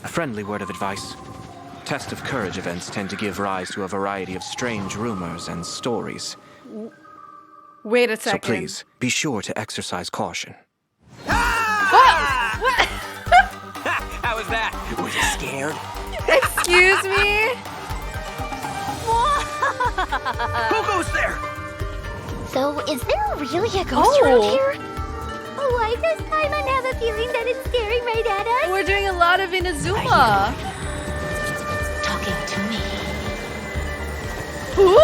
A friendly word of advice. Test of Courage events tend to give rise to a variety of strange rumors and stories. Wait a So second. please, be sure to exercise caution. What? How was that? Was you scared? Excuse me? Who goes there? So, is there really a ghost around Oh. here? Why does Paimon have a feeling that it's staring right at us? We're doing a lot of Inazuma. Talking to me. Who?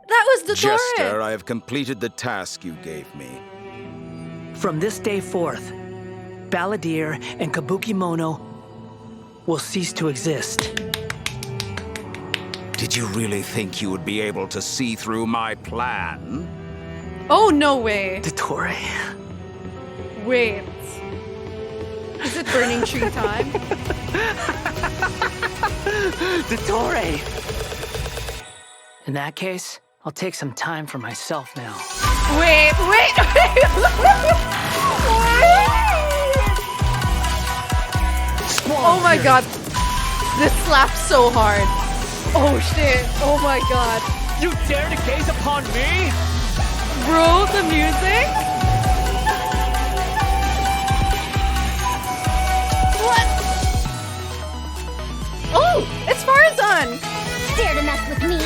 That was the Jester, Torrent. I have completed the task you gave me. From this day forth, Balladeer and Kabukimono will cease to exist. Did you really think you would be able to see through my plan? Oh, no way. Dottore. Wait. Is it burning tree time? Dottore! In that case, I'll take some time for myself now. Wait. Oh my god. This slaps so hard. Oh shit. Oh my god. You dare to gaze upon me? Bro, the music? What? Oh, it's Faruzan. Dare to mess with me?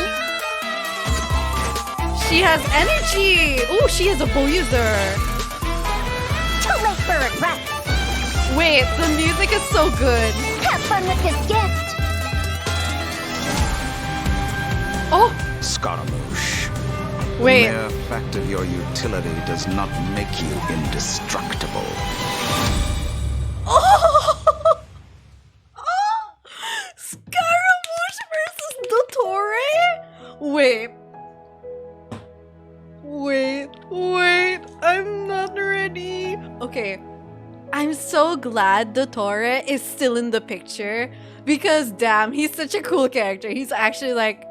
She has energy. Oh, she is a bow user. Too late for regrets. Wait, the music is so good. Have fun with this gift. Oh, Scaramouche. wait. The mere fact of your utility does not make you indestructible. Oh! Scaramouche versus Dottore? Wait. I'm not ready. Okay. I'm so glad Dottore is still in the picture because damn, he's such a cool character. He's actually like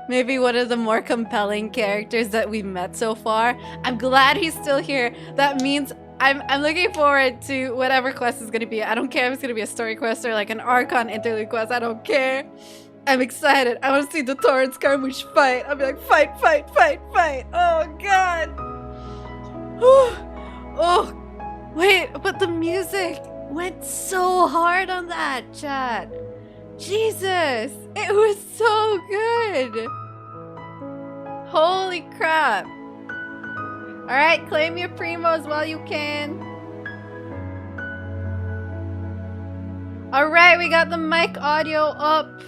maybe one of the more compelling characters that we've met so far. I'm glad he's still here. That means I'm looking forward to whatever quest is gonna be. I don't care if it's gonna be a story quest or like an Archon interlude quest. I don't care. I'm excited. I want to see the Dottore and Scaramouche fight. I'll be like, fight. Oh god. Oh, wait, but the music went so hard on that, chat. Jesus, it was so good. Holy crap. All right, claim your primos while you can. All right, we got the mic audio up.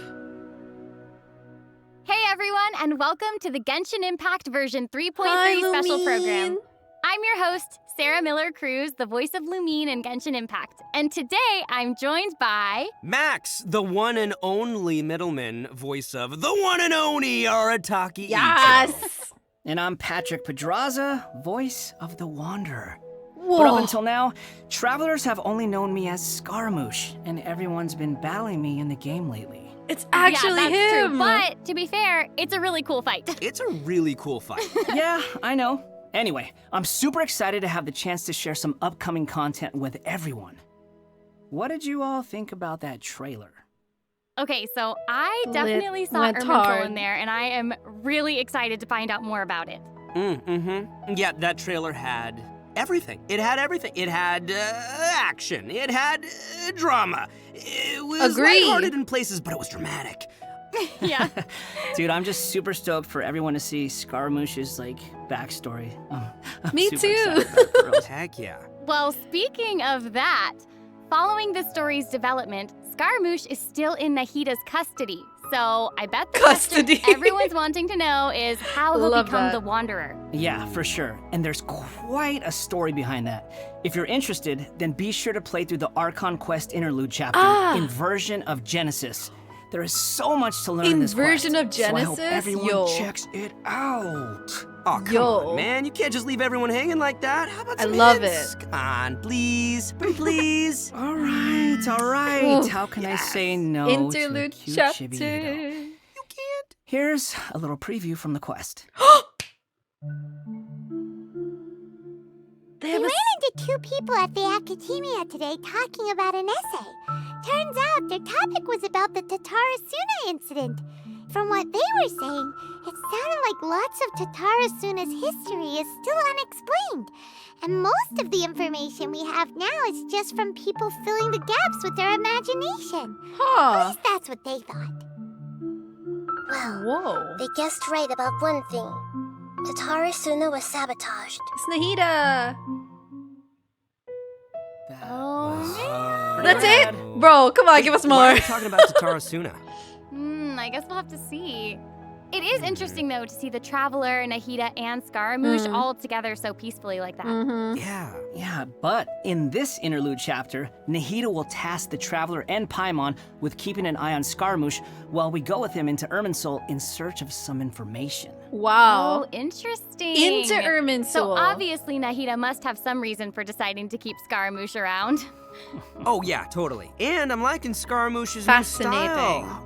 Hey everyone, and welcome to the Genshin Impact version 3.3 Hi, special Lumine. program. I'm your host, Sarah Miller-Cruz, the voice of Lumine in Genshin Impact. And today I'm joined by... Max, the one and only middleman, voice of the one and only Arataki Itto. Yes. And I'm Patrick Pedraza, voice of the Wanderer. Whoa. But up until now, travelers have only known me as Scaramouche, and everyone's been battling me in the game lately. It's actually yeah, that's him. True. But to be fair, it's a really cool fight. It's a really cool fight. Yeah, I know. Anyway, I'm super excited to have the chance to share some upcoming content with everyone. What did you all think about that trailer? Okay, so I definitely saw went Ermintroll hard. in there, and I am really excited to find out more about it. Yeah, that trailer had everything. It had everything. It had action. It had drama. It was Agree. lighthearted in places, but it was dramatic. Yeah. Dude, I'm just super stoked for everyone to see Scaramouche's, backstory. I'm Me super too. excited about it, girls. Heck yeah. Well, speaking of that, following the story's development, Scaramouche is still in Nahida's custody. So I bet the Custody. question everyone's wanting to know is how he'll Love become that. the Wanderer. Yeah, for sure. And there's quite a story behind that. If you're interested, then be sure to play through the Archon Quest Interlude chapter, Inversion of Genesis. There is so much to learn in this quest. Inversion of So I hope Genesis? everyone Yo. checks it out. Oh, come Yo. on, man. You can't just leave everyone hanging like that. How about I some love hints? it. Come on, please. Please. All right. Ooh. How can I say no Interlude to a cute chapter. chibi-ito? You can't. Here's a little preview from the quest. They We have ran a into to 2 people at the academia today talking about an essay. Turns out their topic was about the Tatarasuna incident. From what they were saying, it sounded like lots of Tatarasuna's history is still unexplained. And most of the information we have now is just from people filling the gaps with their imagination. At Huh. least that's what they thought. Well, Whoa. they guessed right about one thing. Tatarasuna was sabotaged. It's Nahida. Oh, That's it? Bro, come on, give us Why more. are you talking about Tatarasuna? I guess we'll have to see. It is interesting, though, to see the Traveler, Nahida, and Scaramouche all together so peacefully like that. Mm-hmm. Yeah. Yeah, but in this interlude chapter, Nahida will task the Traveler and Paimon with keeping an eye on Scaramouche while we go with him into Irminsul in search of some information. Wow. Oh, interesting. Into Irminsul. So obviously Nahida must have some reason for deciding to keep Scaramouche around. Oh, yeah, totally. And I'm liking Scaramouche's Fascinating. new style.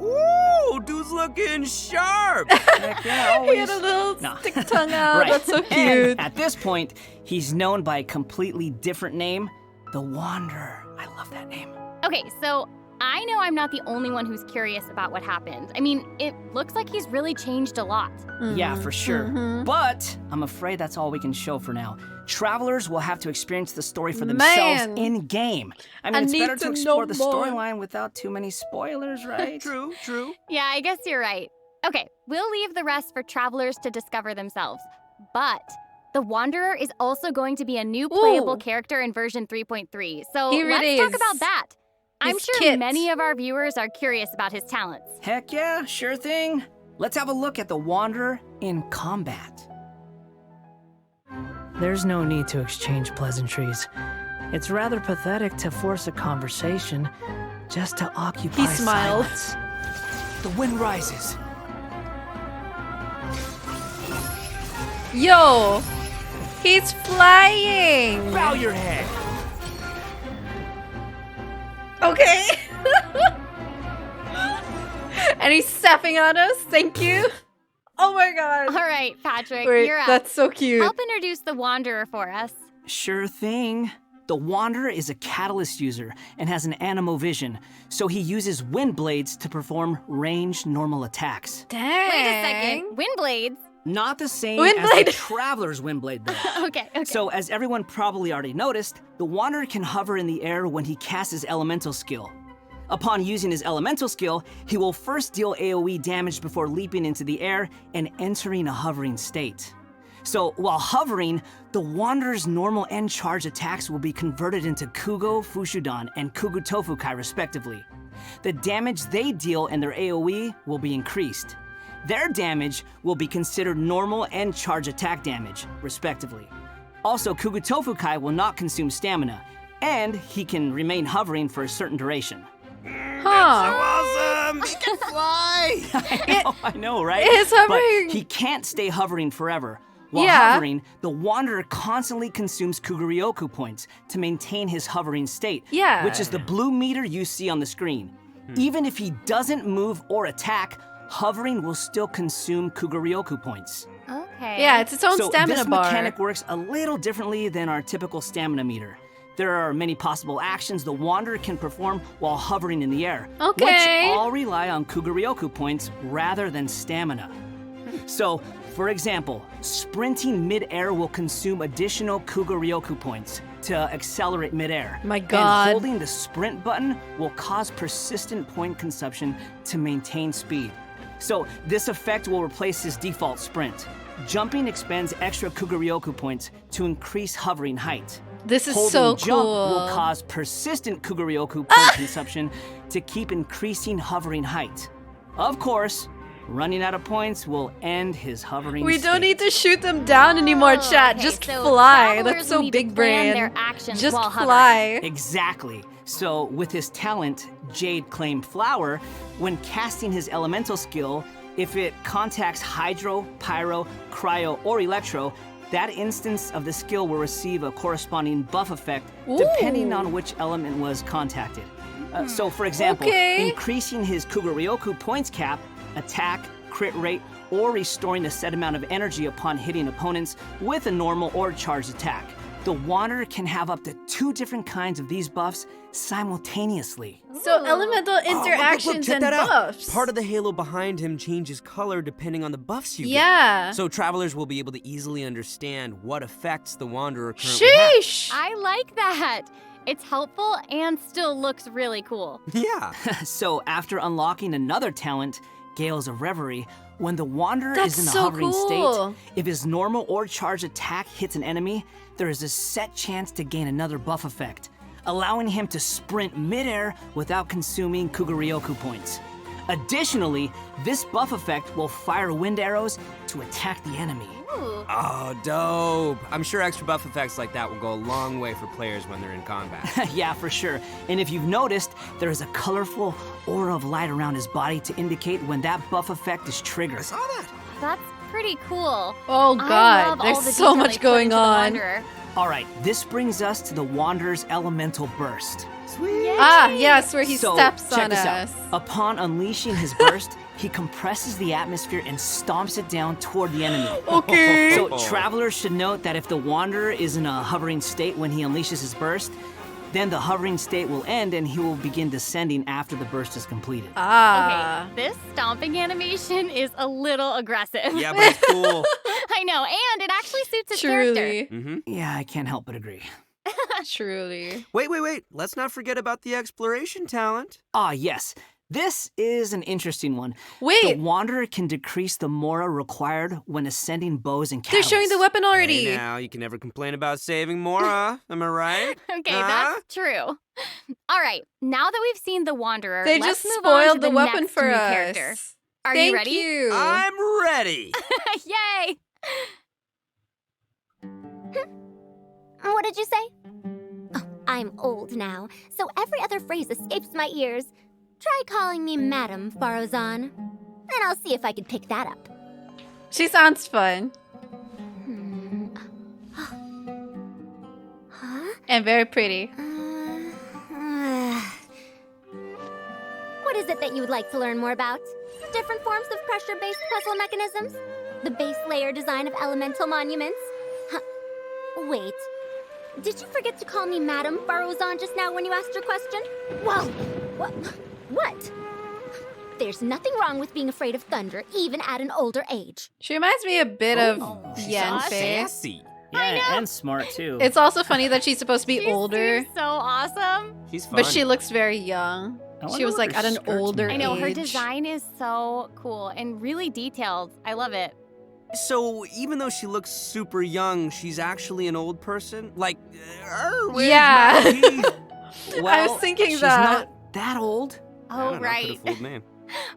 Ooh, dude's looking sharp. Heck yeah, He had always. a little No. stick tongue out. Right. That's so And cute. at this point, he's known by a completely different name, the Wanderer. I love that name. Okay, so I know I'm not the only one who's curious about what happened. I mean, it looks like he's really changed a lot. Yeah, for sure. mhm. But I'm afraid that's all we can show for now. Travelers will have to experience the story for themselves Man. in-game. I I mean, it's need better to to explore know the more. storyline without too many spoilers, right? True, true. Yeah, I guess you're right. Okay, we'll leave the rest for travelers to discover themselves. But the Wanderer is also going to be a new playable Ooh. character in version 3.3. So Here it let's talk is. about that. I'm His sure kit. many of our viewers are curious about his talents. Heck yeah, sure thing. Let's have a look at the Wanderer in combat. There's no need to exchange pleasantries. It's rather pathetic to force a conversation just to occupy He smiled. silence. The wind rises. Yo, he's flying. Bow your head. Okay. And he's stepping on us. Thank you. Oh my god. All right, Patrick, Wait, you're up. that's so cute. Help introduce the Wanderer for us. Sure thing. The Wanderer is a catalyst user and has an Anemo vision, so he uses wind blades to perform ranged normal attacks. Dang. Wait a second. Wind blades? Not the same Wind as blade. the Traveler's wind blade, though. Okay. So, as everyone probably already noticed, the Wanderer can hover in the air when he casts his elemental skill. Upon using his elemental skill, he will first deal AoE damage before leaping into the air and entering a hovering state. So, while hovering, the Wanderer's normal and charge attacks will be converted into Kugo Fushudan and Kugu Tofukai, respectively. The damage they deal and their AoE will be increased. Their damage will be considered normal and charge attack damage, respectively. Also, Kugu Tofukai will not consume stamina, and he can remain hovering for a certain duration. Huh. Awesome! He can fly! I know, right? It's hovering. But he can't stay hovering forever. While Yeah. hovering, the Wanderer constantly consumes Kuguryoku points to maintain his hovering state, Yeah. which is the blue meter you see on the screen. Even if he doesn't move or attack, hovering will still consume Kuguryoku points. Okay. Yeah, it's its own So stamina this bar. mechanic works a little differently than our typical stamina meter. There are many possible actions the Wanderer can perform while hovering in the air, Okay. which all rely on Kuguryoku points rather than stamina. So, for example, sprinting mid-air will consume additional Kuguryoku points to accelerate mid-air. My God. And holding the sprint button will cause persistent point consumption to maintain speed. So, this effect will replace his default sprint. Jumping expends extra Kuguryoku points to increase hovering height. This is Holding so jump cool. will cause persistent Kuguryoku point consumption to keep increasing hovering height. Of course, running out of points will end his hovering We don't state. need to shoot them down anymore, Oh, chat. okay, Just so fly. travelers That's so need to big plan brain. their actions Just while hovering. fly. Exactly. So, with his talent, Jade Claim Flower, when casting his elemental skill, if it contacts Hydro, Pyro, Cryo, or Electro, that instance of the skill will receive a corresponding buff effect depending on which element was contacted. So, for example, Okay. increasing his Kuguryoku points cap, attack, crit rate, or restoring a set amount of energy upon hitting opponents with a normal or charged attack. The Wanderer can have up to 2 different kinds of these buffs simultaneously. So elemental interactions check and that out. buffs. Part of the halo behind him changes color depending on the buffs you Yeah. get. So travelers will be able to easily understand what effects the Wanderer currently has. Sheesh. I like that. It's helpful and still looks really cool. Yeah. So after unlocking another talent, Gales of Reverie, when the Wanderer That's is in a so hovering cool. state, if his normal or charged attack hits an enemy, there is a set chance to gain another buff effect, allowing him to sprint midair without consuming Kuguryoku points. Additionally, this buff effect will fire wind arrows to attack the enemy. Ooh. Oh, dope. I'm sure extra buff effects like that will go a long way for players when they're in combat. Yeah, for sure. And if you've noticed, there is a colorful aura of light around his body to indicate when that buff effect is triggered. I saw that. That's pretty cool. Oh I god, love all there's the so detail much they put going into the on. Wanderer. All right, this brings us to the Wanderer's elemental burst. Sweet. Ah, yes, where he So, steps check on this us. out. Upon unleashing his burst, he compresses the atmosphere and stomps it down toward the enemy. Okay. So travelers should note that if the Wanderer is in a hovering state when he unleashes his burst, then the hovering state will end and he will begin descending after the burst is completed. Ah. Okay, this stomping animation is a little aggressive. Yeah, but it's cool. I know, and it actually suits his character. Truly. Mm-hmm. Yeah, I can't help but agree. Truly. Wait. Let's not forget about the exploration talent. Ah, yes. This is an interesting one. The Wait, Wanderer can decrease the mora required when ascending bows and they're catalysts. showing the weapon already. Hey now, you can never complain about saving Mora. Am I right? Okay, Huh? that's true. All right, now that we've seen the Wanderer, They let's just move on to spoiled the weapon next for new us. character. Are Thank you ready? you. I'm ready. Yay! What did you say? Oh, I'm old now, so every other phrase escapes my ears. Try calling me Madam, Faruzan, and I'll see if I can pick that up. She sounds fun Huh? and very pretty. What is it that you would like to learn more about? Different forms of pressure-based puzzle mechanisms? The base layer design of elemental monuments? Huh. Wait. Did you forget to call me Madam Faruzan just now when you asked your question? Whoa! What? There's nothing wrong with being afraid of thunder, even at an older age. She reminds me a bit of She's Yenfei. sassy. Yeah, and smart too. It's also funny that she's supposed to be She older, seems so awesome. She's fun. but she looks very young. I wonder She was what like her at an skirt's older made I know, of. her age. design is so cool and really detailed. I love it. So even though she looks super young, she's actually an old person. Like, where's Yeah. my tea? Well, I was thinking she's that. not that old. I Oh, don't know, right. could've fooled me.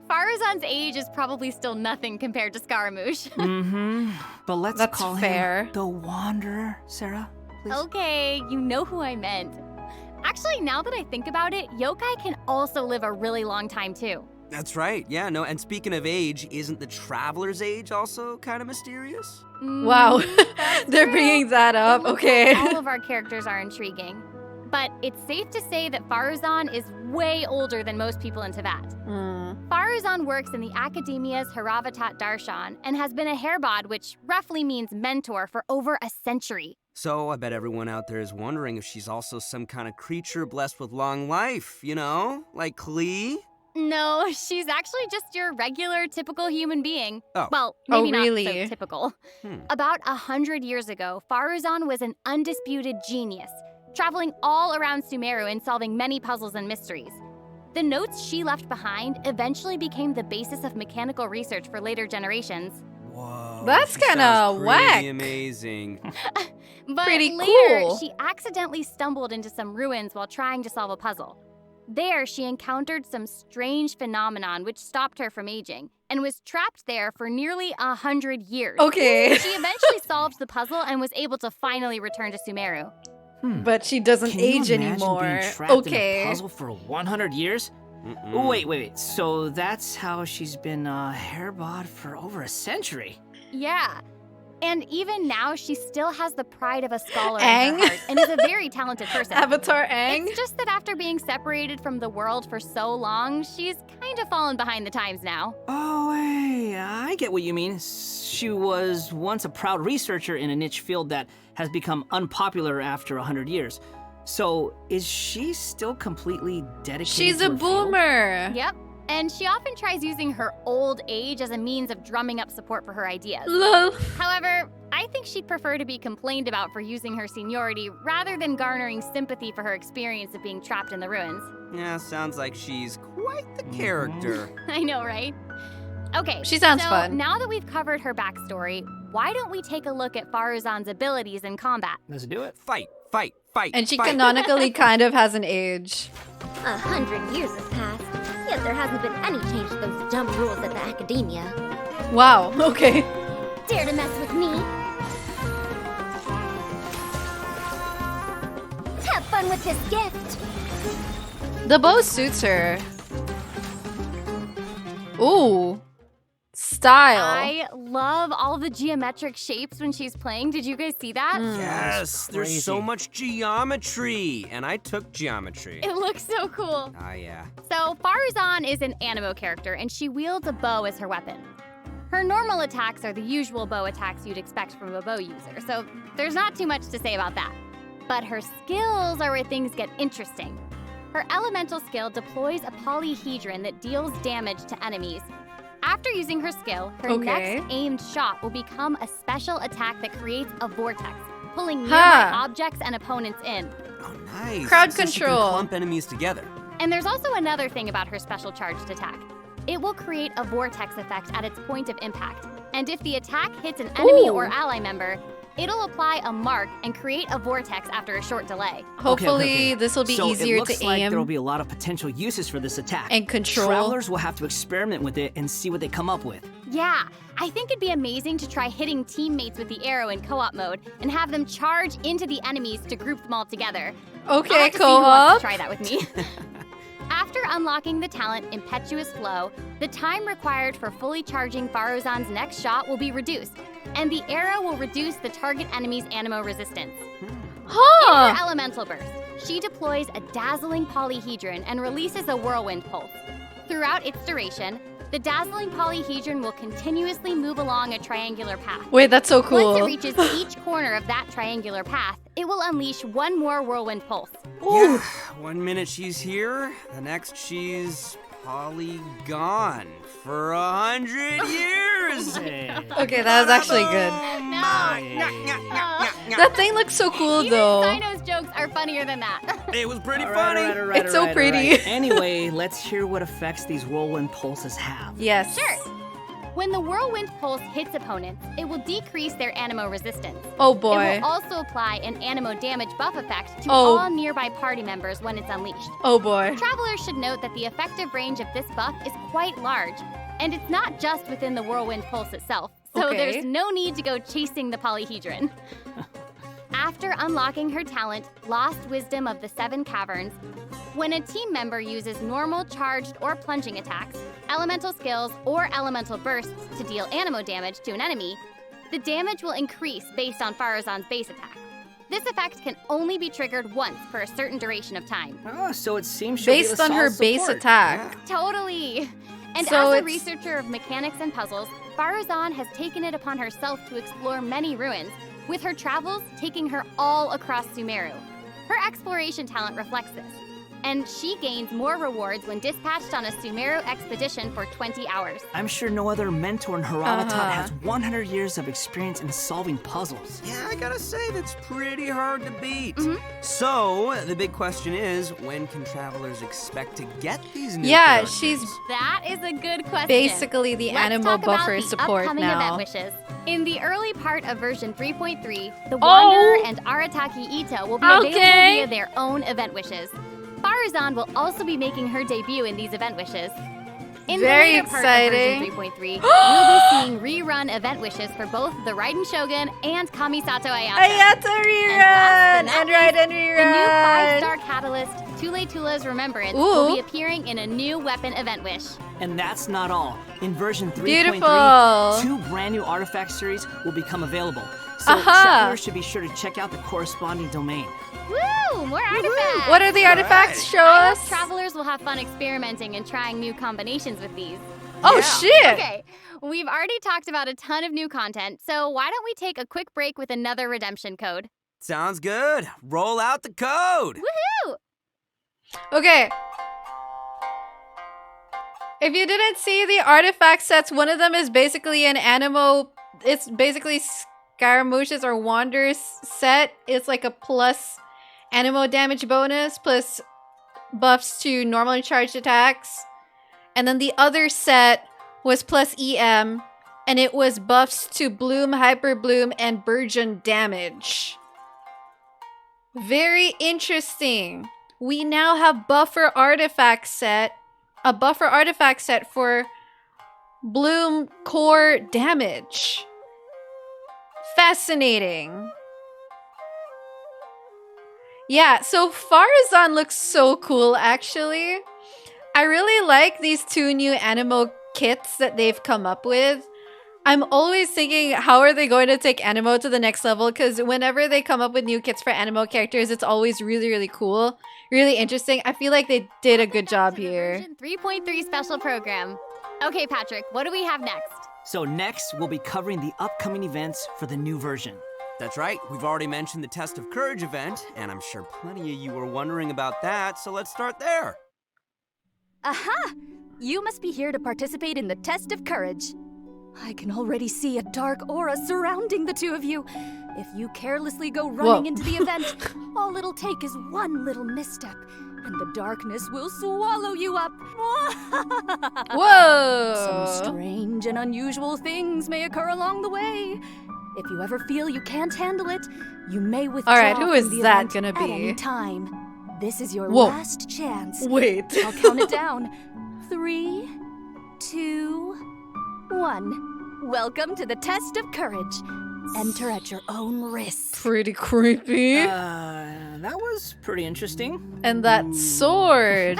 Farazan's age is probably still nothing compared to Scaramouche. Mm-hmm. But let's That's call fair. him the Wanderer, Sarah. Please. Okay, you know who I meant. Actually, now that I think about it, yokai can also live a really long time too. That's right. Yeah, no. And speaking of age, isn't the traveler's age also kind of mysterious? Wow, That's they're true. bringing that up. It looks Okay. like all of our characters are intriguing. But it's safe to say that Faruzan is way older than most people in Teyvat. Faruzan works in the Academia's Haravatat Darshan and has been a hairbod, which roughly means mentor, for over a century. So I bet everyone out there is wondering if she's also some kind of creature blessed with long life, you know? Like Klee? No, she's actually just your regular, typical human being. Oh. Well, Oh, maybe not really? so typical. Hmm. About 100 years ago, Faruzan was an undisputed genius, traveling all around Sumeru and solving many puzzles and mysteries. The notes she left behind eventually became the basis of mechanical research for later generations. Whoa. That's she kinda sounds whack. pretty amazing. But Pretty later, cool. she accidentally stumbled into some ruins while trying to solve a puzzle. There, she encountered some strange phenomenon which stopped her from aging, and was trapped there for nearly 100 years. Okay. She eventually solved the puzzle and was able to finally return to Sumeru. But she doesn't Can age you imagine anymore. being trapped Okay. in a puzzle for 100 years? Mm-mm. Oh, wait. So that's how she's been hairbod for over a century. Yeah. And even now, she still has the pride of a scholar in Aang? her heart and is a very talented person. Avatar Aang. It's just that after being separated from the world for so long, she's kind of fallen behind the times now. Oh, hey, I get what you mean. She was once a proud researcher in a niche field that has become unpopular after 100 years. So, is she still completely dedicated She's to a her field? boomer. Yep. And she often tries using her old age as a means of drumming up support for her ideas. Lol. However, I think she'd prefer to be complained about for using her seniority rather than garnering sympathy for her experience of being trapped in the ruins. Yeah, sounds like she's quite the character. I know, right? Okay, She sounds so fun. now that we've covered her backstory, why don't we take a look at Faruzan's abilities in combat? Let's do it. Fight, fight, fight. And she fight. canonically kind of has an age. 100 years have passed, yet there hasn't been any change to those dumb rules at the academia. Wow, okay. Dare to mess with me? Have fun with this gift. The bow suits her. Ooh. Style. I love all the geometric shapes when she's playing. Did you guys see that? Yes, there's so much geometry. And I took geometry. It looks so cool. Ah, yeah. So Faruzan is an Anemo character, and she wields a bow as her weapon. Her normal attacks are the usual bow attacks you'd expect from a bow user, so there's not too much to say about that. But her skills are where things get interesting. Her elemental skill deploys a polyhedron that deals damage to enemies. After using her skill, her next aimed shot will become a special attack that creates a vortex, pulling nearby objects and opponents in. Oh, nice. Crowd So she can control. clump enemies together. And there's also another thing about her special charged attack. It will create a vortex effect at its point of impact. And if the attack hits an enemy or ally member, it'll apply a mark and create a vortex after a short delay. Hopefully, this will be so easier it looks to like aim there will be a lot of potential uses for this attack. and control. Travelers will have to experiment with it and see what they come up with. Yeah, I think it'd be amazing to try hitting teammates with the arrow in co-op mode and have them charge into the enemies to group them all together. I'll Okay, have to see who wants co-op. to try that with me. After unlocking the talent Impetuous Flow, the time required for fully charging Faruzan's next shot will be reduced, and the arrow will reduce the target enemy's Anemo resistance. In her elemental burst, she deploys a dazzling polyhedron and releases a whirlwind pulse. Throughout its duration, the dazzling polyhedron will continuously move along a triangular path. Wait, that's so cool. Once it reaches each corner of that triangular path, it will unleash one more whirlwind pulse. Yeah, 1 minute she's here, the next she's polygone for 100 years. Okay, that was actually good. That thing looks so cool, Even though. Sino's jokes are funnier than that. It was pretty All funny. right, It's so pretty. Anyway, let's hear what effects these whirlwind pulses have. Yes. Sure. When the whirlwind pulse hits opponents, it will decrease their Anemo resistance. Oh It boy. will also apply an Anemo damage buff effect to Oh. all nearby party members when it's unleashed. Oh boy. Travelers should note that the effective range of this buff is quite large, and it's not just within the whirlwind pulse itself, so Okay. there's no need to go chasing the polyhedron. After unlocking her talent, Lost Wisdom of the Seven Caverns, when a team member uses normal, charged, or plunging attacks, elemental skills, or elemental bursts to deal Anemo damage to an enemy, the damage will increase based on Faruzan's base attack. This effect can only be triggered once for a certain duration of time. Oh, so it seems she'll be Based a on her solid base support. attack. Totally! And So as a it's- researcher of mechanics and puzzles, Faruzan has taken it upon herself to explore many ruins, with her travels taking her all across Sumeru. Her exploration talent reflects this, and she gains more rewards when dispatched on a Sumeru expedition for 20 hours. I'm sure no other mentor in Haravatat Uh-huh. has 100 years of experience in solving puzzles. Yeah, I gotta say, that's pretty hard to beat. Mm-hmm. So, the big question is, when can travelers expect to get these new Yeah, characters? she's That is a good question. basically the Let's Anemo talk about buffer the support upcoming now. event wishes. In the early part of version 3.3, the Oh! Wanderer and Arataki Itto will be available Okay. via their own event wishes. Faruzan will also be making her debut in these event wishes. In Very the later part exciting. of version 3.3, we'll be seeing rerun event wishes for both the Raiden Shogun and Kamisato Ayato. Ayato rerun! last but And not Raiden The new rerun! 5-star catalyst, Tule Tula's Remembrance, Ooh. will be appearing in a new weapon event wish. And that's not all. In version 3.3, Beautiful. 2 brand new artifact series will become available. So Aha. travelers should be sure to check out the corresponding domain. Woo! More artifacts! What are the artifacts? Show I us. hope travelers will have fun experimenting and trying new combinations with these. Oh, Yeah. shit! Okay, we've already talked about a ton of new content, so why don't we take a quick break with another redemption code? Sounds good. Roll out the code. Woohoo! Okay. If you didn't see the artifact sets, one of them is basically an Anemo. It's basically Scaramouche's or Wander's set. It's like a plus Anemo damage bonus, plus buffs to normally charged attacks. And then the other set was plus EM, and it was buffs to Bloom, Hyper Bloom, and Burgeon damage. Very interesting. We now have buffer artifact set. A buffer artifact set for Bloom core damage. Fascinating. Yeah, so Faruzan looks so cool, actually. I really like these two new Anemo kits that they've come up with. I'm always thinking, how are they going to take Anemo to the next level? Because whenever they come up with new kits for Anemo characters, it's always really, really cool. Really interesting. I feel like they did a good job here. Version 3.3 special program. Okay, Patrick, what do we have next? So next, we'll be covering the upcoming events for the new version. That's right. We've already mentioned the Test of Courage event, and I'm sure plenty of you were wondering about that, so let's start there. Aha! You must be here to participate in the Test of Courage. I can already see a dark aura surrounding the two of you. If you carelessly go running into the event, all it'll take is one little misstep, and the darkness will swallow you up. Whoa! Some strange and unusual things may occur along the way. If you ever feel you can't handle it, you may withdraw. All right, who is from the that event gonna at any be? time. This is your Whoa. last chance. Wait. I'll count it down. 3, 2, 1. Welcome to the Test of Courage. Enter at your own risk. Pretty creepy. That was pretty interesting. And that sword.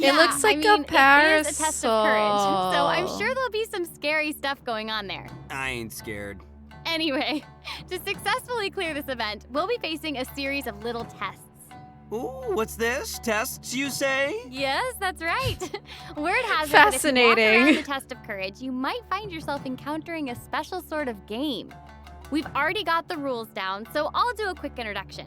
It looks like a parasol. It is a test of courage, so I'm sure there'll be some scary stuff going on there. I ain't scared. Anyway, to successfully clear this event, we'll be facing a series of little tests. Ooh, what's this? Tests, you say? Yes, that's right. Word has it Fascinating. that if you walk around the Test of Courage, you might find yourself encountering a special sort of game. We've already got the rules down, so I'll do a quick introduction.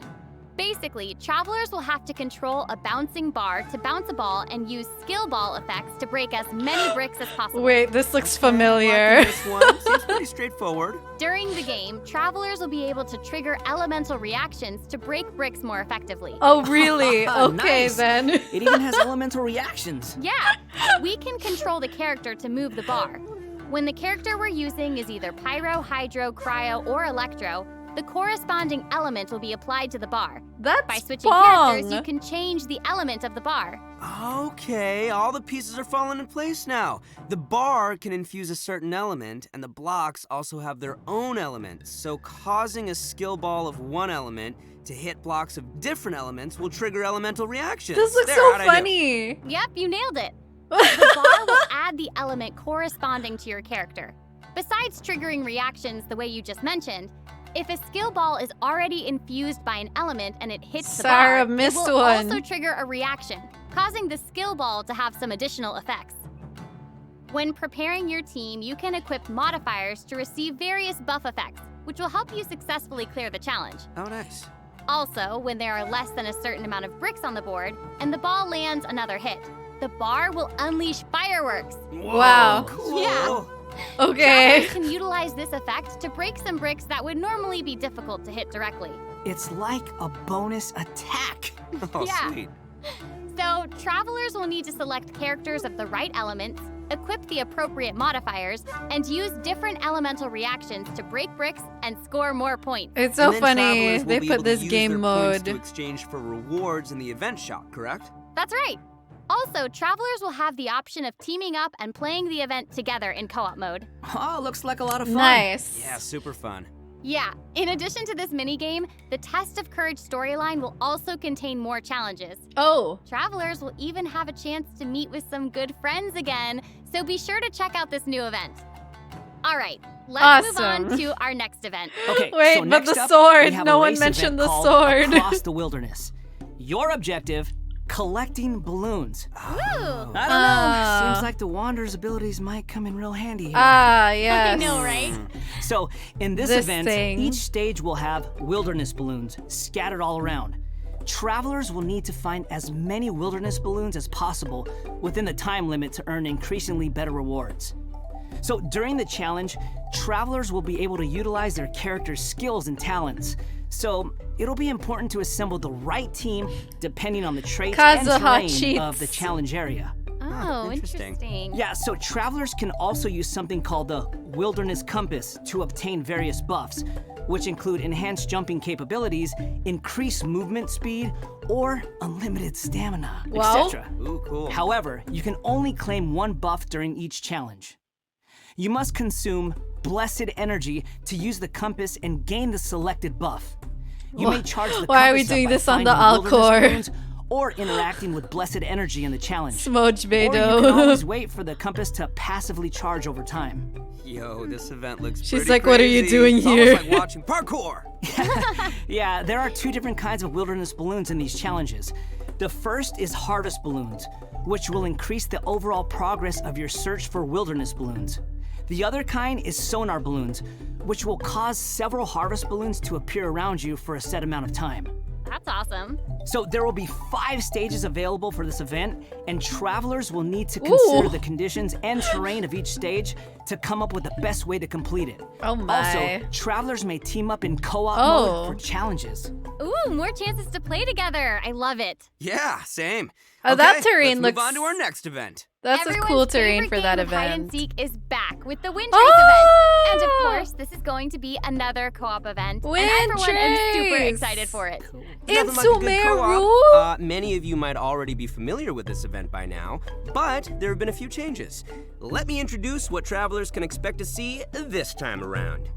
Basically, travelers will have to control a bouncing bar to bounce a ball and use skill ball effects to break as many bricks as possible. Wait, this looks familiar. This one seems pretty straightforward. During the game, travelers will be able to trigger elemental reactions to break bricks more effectively. Oh, really? Okay, Nice. then. It even has elemental reactions. Yeah, we can control the character to move the bar. When the character we're using is either Pyro, Hydro, Cryo, or Electro, the corresponding element will be applied to the bar. That's By switching Pong. characters, you can change the element of the bar. Okay, all the pieces are falling in place now. The bar can infuse a certain element, and the blocks also have their own elements. So causing a skill ball of one element to hit blocks of different elements will trigger elemental reactions. This looks There, so how'd I do? Yep, funny. you nailed it. The bar will add the element corresponding to your character. Besides triggering reactions the way you just mentioned, if a skill ball is already infused by an element and it hits the Sarah bar, missed it will one. also trigger a reaction, causing the skill ball to have some additional effects. When preparing your team, you can equip modifiers to receive various buff effects, which will help you successfully clear the challenge. Oh, nice. Also, when there are less than a certain amount of bricks on the board and the ball lands another hit, the bar will unleash fireworks. Whoa, Wow. Cool. Yeah. Okay. Travelers can utilize this effect to break some bricks that would normally be difficult to hit directly. It's like a bonus attack. Oh, Yeah. sweet. So, travelers will need to select characters of the right elements, equip the appropriate modifiers, and use different elemental reactions to break bricks and score more points. It's so And then funny. travelers will They be put able to this use game their points to mode. exchange for rewards in the event shop, correct? That's right. Also, travelers will have the option of teaming up and playing the event together in co-op mode. Oh, looks like a lot of fun. Nice. Yeah, super fun. Yeah, in addition to this minigame, the Test of Courage storyline will also contain more challenges. Oh. Travelers will even have a chance to meet with some good friends again, so be sure to check out this new event. All right, let's move on Awesome. to our next event. Okay, Wait, so but next the up, sword. we have No a one race mentioned event the called sword. Across the Wilderness. Your objective, collecting balloons. Ooh. I don't know. Seems like the Wanderer's abilities might come in real handy here. Yes. I know, right? So, in this event, thing. each stage will have wilderness balloons scattered all around. Travelers will need to find as many wilderness balloons as possible within the time limit to earn increasingly better rewards. So, during the challenge, travelers will be able to utilize their character's skills and talents. So, it'll be important to assemble the right team depending on the traits and terrain of the challenge area. Oh, interesting. Yeah, so travelers can also use something called the Wilderness Compass to obtain various buffs, which include enhanced jumping capabilities, increased movement speed, or unlimited stamina, etc. Ooh, cool. However, you can only claim one buff during each challenge. You must consume Blessed Energy to use the compass and gain the selected buff. You may charge the Why are we compass up doing by this on the finding wilderness Alcor? balloons or interacting with Blessed Energy in the challenge. Smudge Or you can Beto. always wait for the compass to passively charge over time. Yo, this event looks She's pretty like, what are you crazy. doing It's here? almost like watching parkour. Yeah, there are two different kinds of wilderness balloons in these challenges. The first is harvest balloons, which will increase the overall progress of your search for wilderness balloons. The other kind is sonar balloons, which will cause several harvest balloons to appear around you for a set amount of time. That's awesome. So there will be 5 stages available for this event, and travelers will need to consider the conditions and terrain of each stage to come up with the best way to complete it. Oh my. Also, travelers may team up in co-op mode for challenges. Ooh, more chances to play together. I love it. Yeah, same. Oh, that terrain let's looks... move on to our next event. That's a Everyone's cool terrain favorite for that game of Hide and event. Seek is back with the Windtrace Oh! event. And of course, this is going to be another co-op event. And I, for one, am super Windtrace! excited for it. In Nothing like a good Sumeru? co-op. Many of you might already be familiar with this event by now, but there have been a few changes. Let me introduce what travelers can expect to see this time around.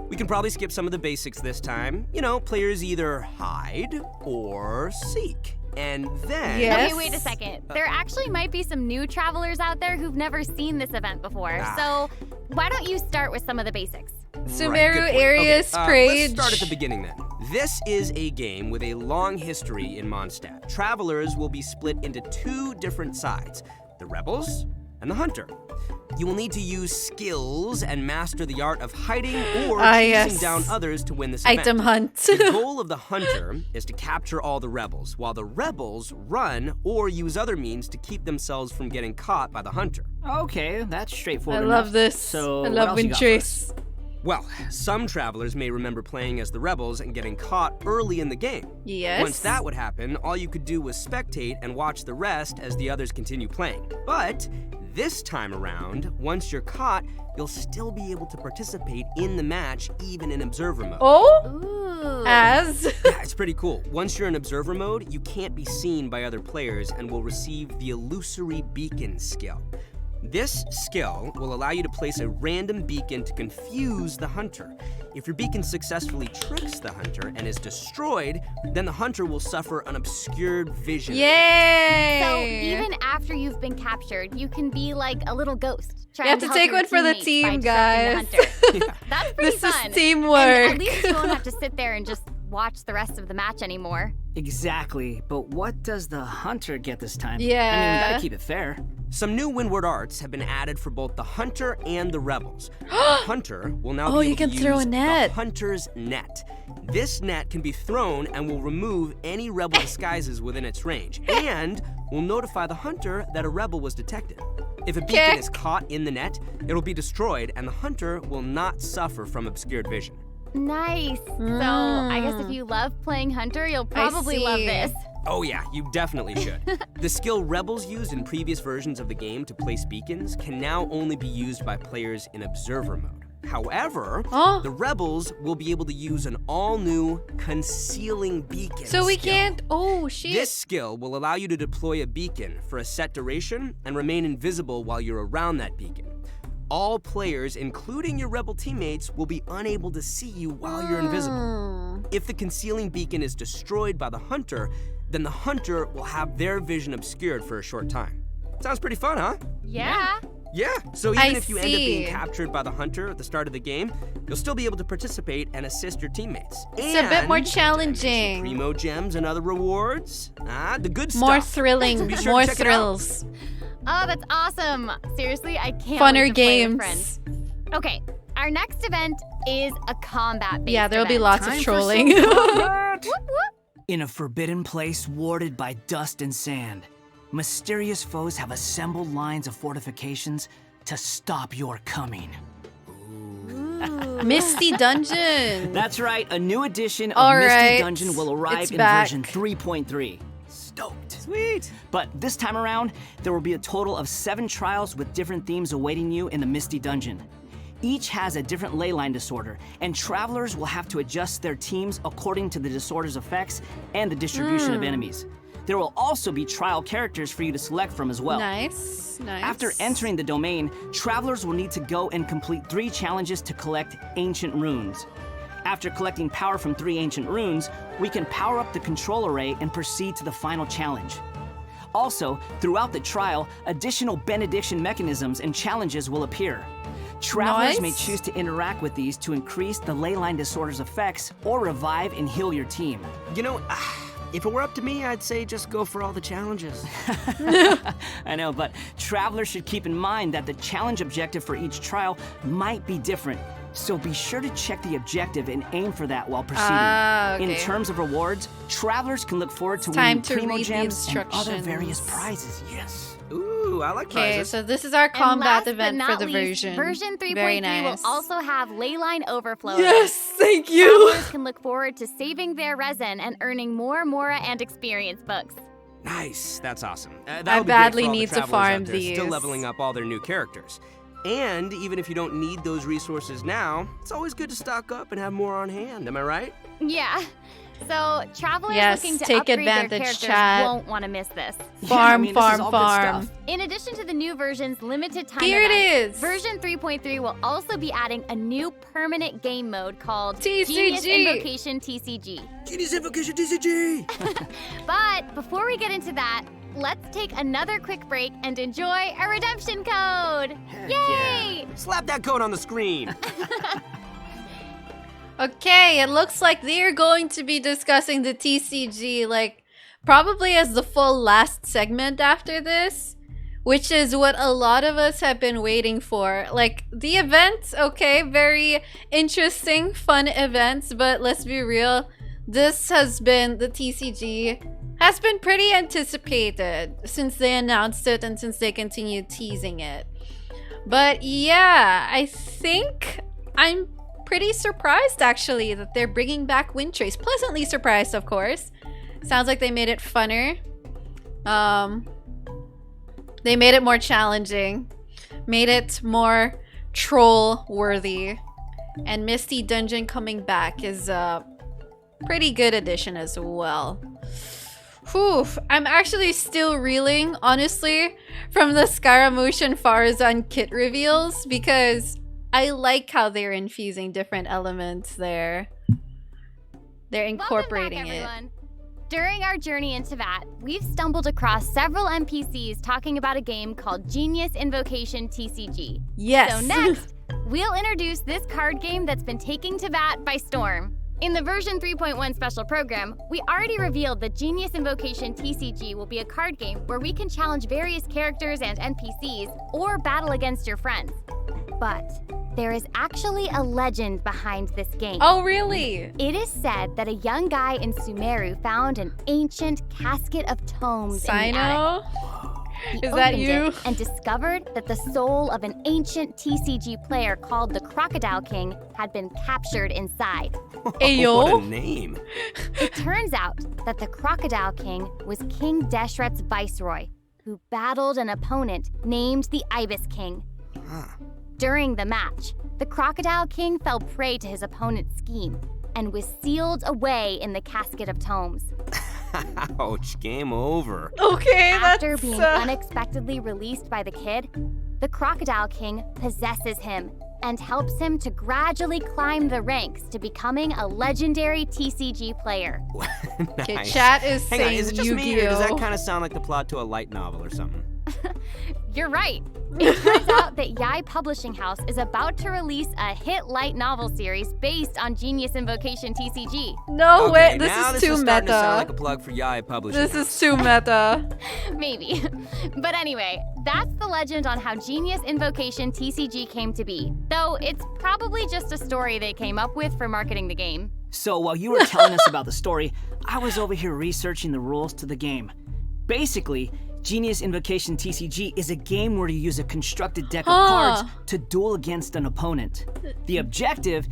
We can probably skip some of the basics this time. You know, players either hide or seek. And then... Yes. Okay, wait a second. There actually might be some new travelers out there who've never seen this event before. So why don't you start with some of the basics? Sumeru good point. area Okay, sprayed. let's start at the beginning then. This is a game with a long history in Mondstadt. Travelers will be split into 2 different sides, the Rebels and the Hunter. You will need to use skills and master the art of hiding or chasing yes. down others to win this event. Item hunt. The goal of the Hunter is to capture all the Rebels, while the Rebels run or use other means to keep themselves from getting caught by the Hunter. Okay, that's I straightforward love enough. this. So, I what love else you got for us? Windtrace. Well, some travelers may remember playing as the Rebels and getting caught early in the game. Yes. Once that would happen, all you could do was spectate and watch the rest as the others continue playing. But this time around, once you're caught, you'll still be able to participate in the match, even in observer mode. Oh? Ooh. As? Yeah, it's pretty cool. Once you're in observer mode, you can't be seen by other players and will receive the illusory beacon skill. This skill will allow you to place a random beacon to confuse the Hunter. If your beacon successfully tricks the Hunter and is destroyed, then the Hunter will suffer an obscured vision. Yay! So even after you've been captured, you can be like a little ghost. You have to take one for the team, guys. That's pretty This fun. is teamwork. And at least you won't have to sit there and just watch the rest of the match anymore. Exactly, but what does the Hunter get this time? I mean, Yeah. we gotta keep it fair. Some new windward arts have been added for both the Hunter and the Rebels. The Hunter will now be able you can to throw a use net. the Hunter's net. This net can be thrown and will remove any Rebel disguises within its range, and will notify the Hunter that a Rebel was detected. If a beacon is caught in the net, it'll be destroyed, and the Hunter will not suffer from obscured vision. Nice. So I guess if you love playing Hunter, you'll probably love see. this. Oh yeah, you definitely should. The skill Rebels used in previous versions of the game to place beacons can now only be used by players in observer mode. However, the Rebels will be able to use an all-new concealing beacon So we skill. can't... Oh, shit. This skill will allow you to deploy a beacon for a set duration and remain invisible while you're around that beacon. All players, including your Rebel teammates, will be unable to see you while you're invisible. If the concealing beacon is destroyed by the Hunter, then the Hunter will have their vision obscured for a short time. Sounds pretty fun, huh? Yeah. Yeah, so even if you end up see. being captured by the hunter at the start of the game, you'll still be able to participate and assist your teammates. It's a bit more And challenging. Primo gems and other rewards. The good stuff. More thrilling, So be sure to more check it out. thrills. Oh, that's awesome. Seriously, I can't Funner wait to play with games. friends. Okay, our next event is a combat-based Yeah, there'll be event. lots of Time for trolling. some combat. Whoop, whoop. In a forbidden place warded by dust and sand, mysterious foes have assembled lines of fortifications to stop your coming. Misty Dungeon. That's right, a new edition of All Misty right, Dungeon will arrive it's in back. version 3.3. Stoked. Sweet. But this time around, there will be a total of 7 trials with different themes awaiting you in the Misty Dungeon. Each has a different leyline disorder, and travelers will have to adjust their teams according to the disorder's effects and the distribution of enemies. There will also be trial characters for you to select from as well. Nice, nice. After entering the domain, travelers will need to go and complete 3 challenges to collect ancient runes. After collecting power from 3 ancient runes, we can power up the control array and proceed to the final challenge. Also, throughout the trial, additional benediction mechanisms and challenges will appear. Travelers may Nice. choose to interact with these to increase the leyline disorder's effects or revive and heal your team. You know, if it were up to me, I'd say just go for all the challenges. I know, but travelers should keep in mind that the challenge objective for each trial might be different. So be sure to check the objective and aim for that while proceeding. Okay. In terms of rewards, travelers can look forward to time winning to primo read the gems and other instructions. various prizes. Yes. Ooh, I like Okay, prizes. so this is our And combat last event but for not the least, version. Version 3.3 Very nice. will also have leyline overflow. Yes, thank you. Travelers can look forward to saving their resin and earning more Mora and experience books. Nice, that's awesome. I That'll be great badly for all the need to travelers farm out there Still these. leveling up all their new characters. And even if you don't need those resources now, it's always good to stock up and have more on hand. Am I right? Yeah. So travelers Yes, looking to take upgrade advantage, their characters chat. won't want to miss this. Farm, this is farm, all good farm. stuff. In addition to the new version's limited time Here it events, is. version 3.3 will also be adding a new permanent game mode called TCG. Genius Invocation TCG. Genius Invocation TCG! But before we get into that, let's take another quick break and enjoy a redemption code. Yay! Slap that code on the screen. Okay, it looks like they're going to be discussing the TCG, like, probably as the full last segment after this, which is what a lot of us have been waiting for. Like, the events, okay, very interesting, fun events, but let's be real, this has been, the TCG has been pretty anticipated since they announced it and since they continued teasing it. But yeah, I think I'm pretty surprised actually that they're bringing back Windtrace. Pleasantly surprised, of course. Sounds like they made it funner. They made it more challenging, made it more troll worthy, and Misty Dungeon coming back is a pretty good addition as well. Whew, I'm actually still reeling, honestly, from the Scaramouche and Faruzan Kit reveals because I like how they're infusing different elements there. They're incorporating Welcome back, it. everyone. During our journey into VAT, we've stumbled across several NPCs talking about a game called Genius Invocation TCG. Yes. So next, we'll introduce this card game that's been taking to VAT by storm. In the version 3.1 special program, we already revealed that Genius Invocation TCG will be a card game where we can challenge various characters and NPCs or battle against your friends. But there is actually a legend behind this game. Oh, really? It is said that a young guy in Sumeru found an ancient casket of tomes in the attic. Sino? He Is that opened you? it and discovered that the soul of an ancient TCG player called the Crocodile King had been captured inside. Ayo? What a name. It turns out that the Crocodile King was King Deshret's viceroy, who battled an opponent named the Ibis King. During the match, the Crocodile King fell prey to his opponent's scheme and was sealed away in the casket of tomes. Ouch, game over. Okay, After that's being unexpectedly released by the kid, the Crocodile King possesses him and helps him to gradually climb the ranks to becoming a legendary TCG player. Okay, Nice. chat is Hang on, saying is it just me, or does that Yu-Gi-Oh. kind of sound like the plot to a light novel or something? You're right. It turns out that Yai Publishing House is about to release a hit light novel series based on Genius Invocation TCG. No way, this now is this too is starting to sound meta. like a plug for Yai Publishing. This is too meta. Maybe. But anyway, that's the legend on how Genius Invocation TCG came to be. Though it's probably just a story they came up with for marketing the game. So while you were telling us about the story, I was over here researching the rules to the game. Basically, Genius Invocation TCG is a game where you use a constructed deck of cards to duel against an opponent. The objective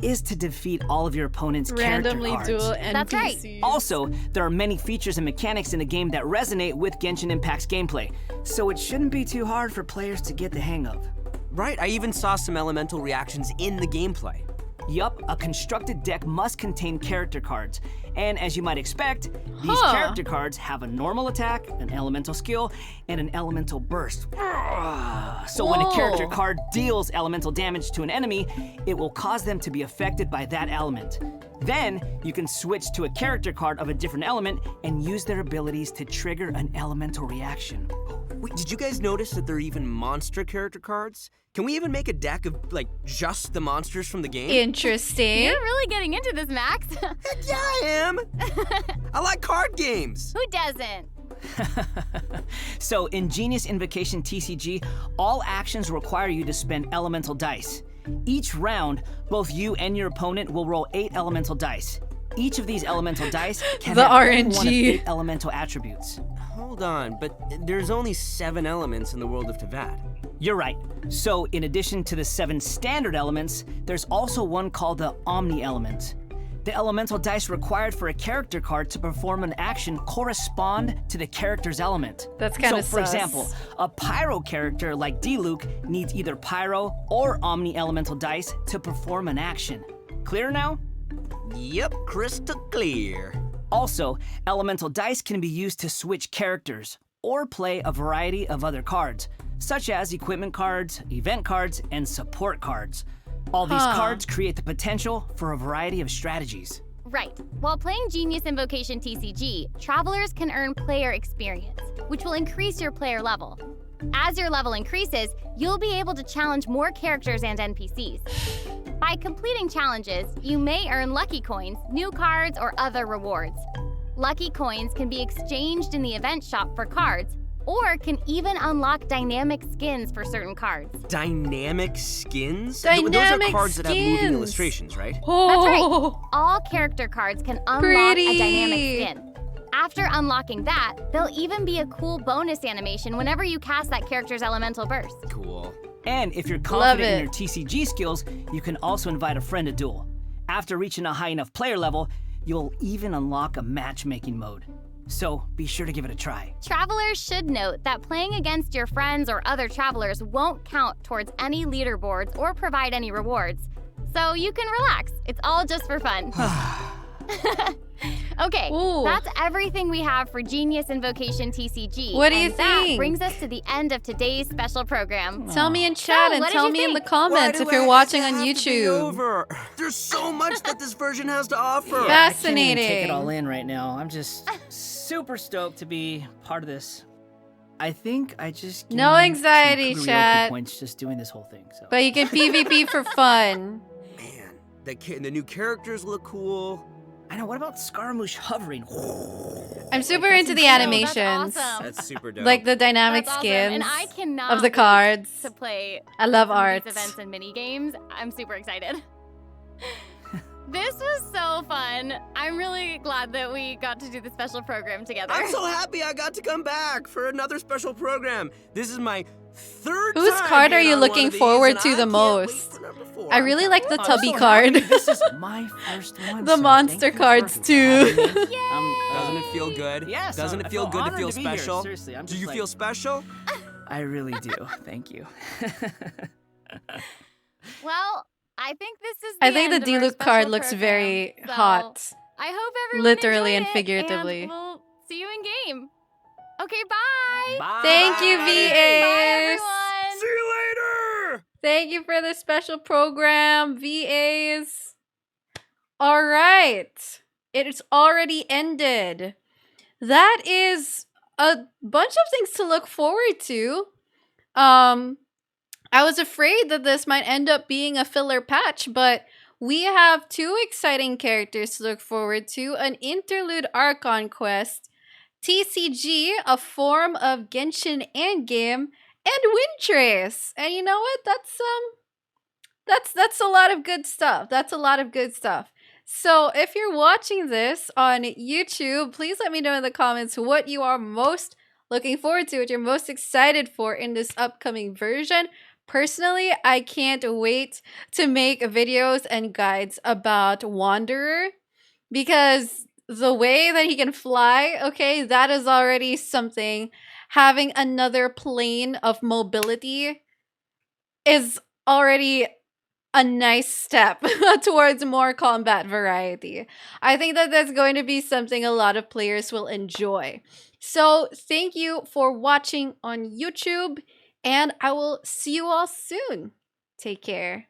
is to defeat all of your opponent's Randomly character cards. duel NPCs. That's right. Also, there are many features and mechanics in the game that resonate with Genshin Impact's gameplay, so it shouldn't be too hard for players to get the hang of. Right, I even saw some elemental reactions in the gameplay. Yup, a constructed deck must contain character cards. And as you might expect, these character cards have a normal attack, an elemental skill, and an elemental burst. So when a character card deals elemental damage to an enemy, it will cause them to be affected by that element. Then, you can switch to a character card of a different element and use their abilities to trigger an elemental reaction. Wait, did you guys notice that there are even monster character cards? Can we even make a deck of, like, just the monsters from the game? Interesting. You're really getting into this, Max. Heck yeah, I am! I like card games! Who doesn't? So in Genius Invocation TCG, all actions require you to spend elemental dice. Each round, both you and your opponent will roll 8 elemental dice. Each of these elemental dice can The have one of RNG. 8 elemental attributes. Hold on, but there's only 7 elements in the world of Teyvat. You're right. So in addition to the 7 standard elements, there's also one called the Omni element. The elemental dice required for a character card to perform an action correspond to the character's element. That's kind of So for example, a Pyro character like D-Luke needs either Pyro or Omni elemental dice to perform an action. Clear now? Yep, crystal clear. Also, elemental dice can be used to switch characters or play a variety of other cards, such as equipment cards, event cards, and support cards. All these cards create the potential for a variety of strategies. Right. While playing Genius Invocation TCG, travelers can earn player experience, which will increase your player level. As your level increases, you'll be able to challenge more characters and NPCs. By completing challenges, you may earn lucky coins, new cards, or other rewards. Lucky coins can be exchanged in the event shop for cards, or can even unlock dynamic skins for certain cards. Dynamic skins? Dynamic Those are cards that have moving skins. illustrations, right? That's right. All character cards can unlock a dynamic skin. After unlocking that, there'll even be a cool bonus animation whenever you cast that character's elemental burst. Cool. And if you're Love confident in it. your TCG skills, you can also invite a friend to duel. After reaching a high enough player level, you'll even unlock a matchmaking mode. So be sure to give it a try. Travelers should note that playing against your friends or other travelers won't count towards any leaderboards or provide any rewards. So you can relax. It's all just for fun. Okay, that's everything we have for Genius Invocation TCG. What do you and that think? brings us to the end of today's special program. Tell me in chat and what did tell you me in the think? comments Why if do you're I watching on have to be YouTube. over? There's so much that this version has to offer. I can't even take Fascinating. it all in right now. I'm just super stoked to be part of this. I think I just No gained anxiety, some karaoke chat. points just doing this whole thing. So. But you can PvP for fun. Man, the new characters look cool. I know. What about Scaramouche hovering? I'm super into the animations. That's awesome. That's super dope. Like the dynamic That's awesome. skins And I cannot of the wait cards. to play I love some of art. these events and mini games. I'm super excited. This was so fun. I'm really glad that we got to do the special program together. I'm so happy I got to come back for another special program. This is my third Whose time card are being you on one looking of these, forward and to I the can't most? wait for number 4. I really like the I'm tubby so card. happy. This is my first one. The so monster thank you cards for too. having me. Doesn't it feel good? Yes. Doesn't I it feel good to honored feel be here. special? Seriously, I'm Do just you like- feel special? I really do. Thank you. Well, I think this is I think the end of our D-Luke special card looks program. very So, hot. I hope everyone Literally enjoyed and it, figuratively. And we'll see you in game. Okay, bye. Bye. Thank you, Bye, VAs. everyone. See you later! Thank you for the special program, VAs. All right. It's already ended. That is a bunch of things to look forward to. I was afraid that this might end up being a filler patch, but we have 2 exciting characters to look forward to: an Interlude Archon quest, TCG, a form of Genshin Endgame, and Windtrace. And you know what? That's a lot of good stuff. That's a lot of good stuff. So if you're watching this on YouTube, please let me know in the comments what you are most looking forward to, what you're most excited for in this upcoming version. Personally, I can't wait to make videos and guides about Wanderer, because the way that he can fly, okay, that is already something. Having another plane of mobility is already a nice step towards more combat variety. I think that that's going to be something a lot of players will enjoy. So thank you for watching on YouTube, and I will see you all soon. Take care.